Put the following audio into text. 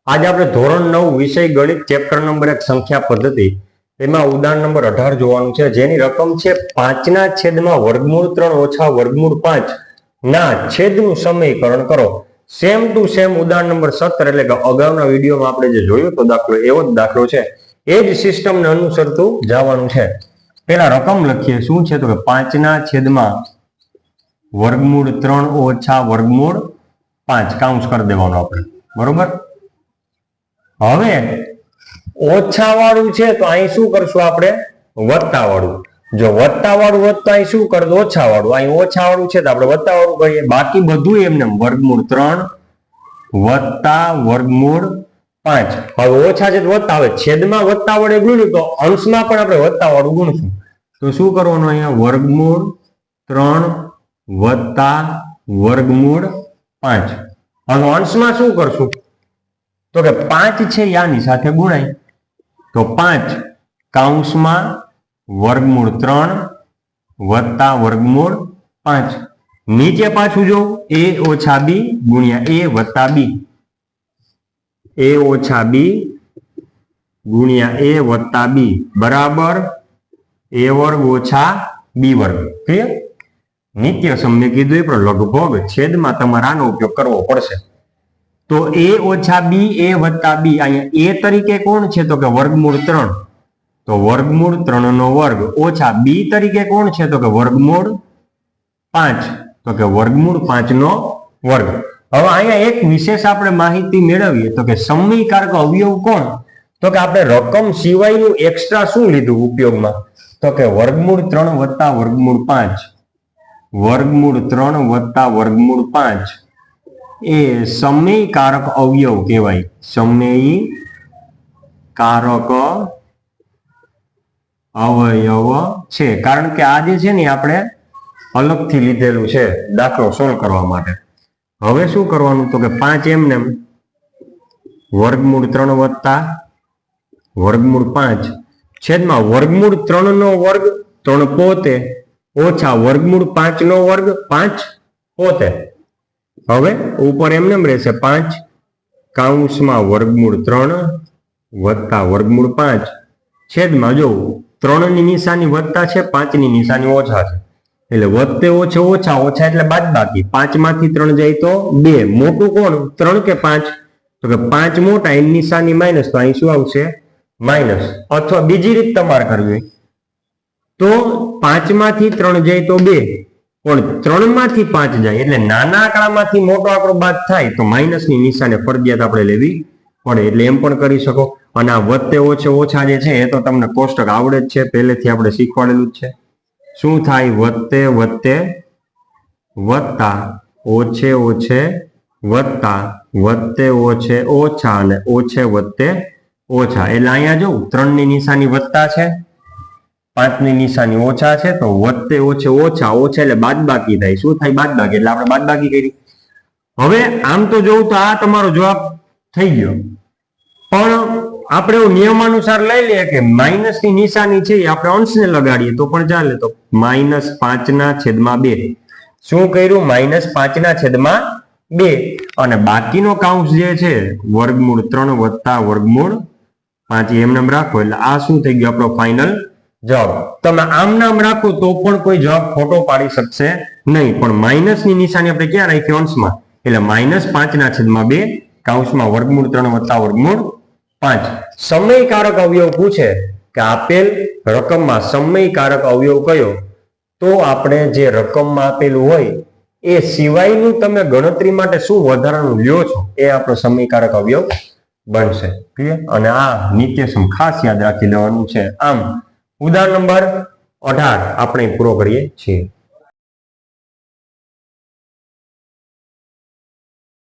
આજે આપણે ધોરણ 9 વિષય ગણિત ચેપ્ટર નંબર 1 સંખ્યા પદ્ધતિ તેમાં ઉદાહરણ નંબર 18 જોવાનું છે, જેની રકમ છે 5 ના છેદમાં વર્ગમૂળ 3 ઓછા વર્ગમૂળ 5 ના છેદનું સમીકરણ કરો. સેમ ટુ સેમ ઉદાહરણ નંબર 17 એટલે કે અગાઉના વિડીયોમાં આપણે જે જોયું તો દાખલો એવો જ દાખલો છે, એ જ સિસ્ટમને અનુસરતું જવાનું છે. પેલા રકમ લખીએ. શું છે તો કે 5 ના છેદમાં વર્ગમૂળ 3 ઓછા વર્ગમૂળ 5 કાઉન્સ કરી દેવાનું આપણે, બરોબર. હવે ઓછા વાળું છે તો અહીં શું કરશું આપણે? વત્તા વાળું. જો વત્તા વાળું હોત તો અહીં શું કરત? ઓછા વાળું. અહીં ઓછા વાળું છે તો આપણે વત્તા વાળું કરીએ. બાકી બધું એમને વર્ગમૂળ 3 વત્તા વર્ગમૂળ 5. હવે ઓછા છે તો વત્તા. હવે છેદમાં વત્તા વડે ગુણ્યું તો અંશમાં પણ આપણે વત્તા વાળું ગુણશું. તો શું કરવાનું? અહીંયા વર્ગમૂળ 3 વત્તા વર્ગમૂળ 5. હવે અંશમાં શું કરશું? તો કે 5 છે યાની સાથે ગુણાય તો 5 કૌંસમાં વર્ગમૂળ 3 વત્તા વર્ગમૂળ 5. નીચે પાછું જો a ઓછા b ગુણ્યા a વત્તા b, a ઓછા b ગુણ્યા a વત્તા b બરાબર a વર્ગ ઓછા b વર્ગ. ક્લિયર? નિત્ય સમ મેં કીધું એ પણ લઘુભગ છેદમાં તમારે આનો ઉપયોગ કરવો પડશે. તો a ઓછા b a વત્તા b, અહીંયા a તરીકે કોણ છે તો કે વર્ગમૂળ 3, તો વર્ગમૂળ 3 નો વર્ગ ઓછા b તરીકે કોણ છે તો કે વર્ગમૂળ 5, તો કે વર્ગમૂળ 5 નો વર્ગ. હવે અહીંયા એક વિશેષ આપણે માહિતી મેળવીએ તો કે સમયકારક અવયવ કોણ? તો કે આપણે રકમ સિવાયનું એક્સ્ટ્રા શું લીધું ઉપયોગમાં? તો કે વર્ગમૂળ 3 વત્તા વર્ગમૂળ 5, વર્ગમૂળ 3 વત્તા વર્ગમૂળ 5 એ સમયકારક અવયવ કહેવાય. સમયકારક અવયવ છે, કારણ કે આ જે છે ને આપણે અલગથી લીધેલું છે દાખલો સોલ્વ કરવા માટે. હવે શું કરવાનું? તો કે 5 એમને વર્ગમૂળ 3 વત્તા વર્ગમૂળ 5 છેદમાં વર્ગમૂળ 3 નો વર્ગ 3 પોતે ઓછા વર્ગમૂળ 5 નો વર્ગ 5 પોતે. હવે ઉપર એમને રહેશે 5 કૌંસમાં વર્ગમૂળ 3 વત્તા વર્ગમૂળ 5 છેદમાં જો 3 ની નિશાની વત્તા છે, 5 ની નિશાની ઓછા છે, એટલે વત્તે ઓછે ઓછા, ઓછા એટલે બાદબાકી. 5 માંથી 3 જાય તો 2. મોટું કોણ? 3 કે 5? તો કે 5 મોટા, એની નિશાની માઇનસ, તો અહીં શું આવશે? માઇનસ. અથવા બીજી રીત તમારે કરવી તો 5 માંથી 3 જાય તો 2, પણ 3 માંથી 5 જાય એટલે નાના આંકડામાંથી મોટો આંકડો બાદ થાય તો માઇનસ ની નિશાને ફરજિયાત આપણે લેવી પડે. એટલે એમ પણ કરી શકો. અને આ વત્તે ઓછે ઓછા જે છે એ તો તમને કોષ્ટક આવડે જ છે, પહેલેથી આપણે શીખવાડેલું જ છે. શું થાય? વત્તે વત્તે વત્તા ઓછે ઓછે વત્તા વત્તે ઓછે ઓછા અને ઓછે વત્તે ઓછા. એટલે અહીંયા જો 3 ની નિશાની વત્તા છે, 5 ની નિશાની ઓછા છે, તો વત્તે ઓછે ઓછા, ઓછા એટલે બાદબાકી થાય. શું થાય? બાદબાકી. એટલે આપણે બાદબાકી કરી. હવે આમ તો જોવું તો આ તમારો જવાબ થઈ ગયો, પણ આપણે એવું નિયમાનુસાર લઈ લઈએ કે માઇનસ ની નિશાની છે આપણે અંશને લગાડીએ તો પણ ચાલે. તો -5 ના છેદમાં 2. શું કર્યું? -5 ના છેદમાં 2. અને બાકીનો કાઉન્સ જે છે વર્ગમૂળ 3 વત્તા વર્ગમૂળ 5 એમ નામ રાખો. એટલે આ શું થઈ ગયો? આપણો ફાઇનલ જવાબ. તમે આમ નામ રાખો તો પણ કોઈ જવાબ ખોટો પાડી શકશે નહીં, પણ માઇનસ ની નિશાની આપણે ક્યાં રાખી? અંશમાં. એટલે -5 ના છેદમાં 2 કૌંસમાં વર્ગમૂળ 3 વત્તા વર્ગમૂળ 5. સમયકારક અવયવ પૂછે કે આપેલ રકમમાં સમયકારક અવયવ કયો? તો આપણે જે રકમમાં આપેલું હોય એ સિવાયનું તમે ગણતરી માટે શું વધારાનું લ્યો છો એ આપણો સમયકારક અવયવ બનશે. ક્લિયર? અને આ નિત્યસમ ખાસ યાદ રાખી લેવાનું છે. આમ ઉદાહરણ નંબર 18 આપણે પૂરો કરીએ છીએ.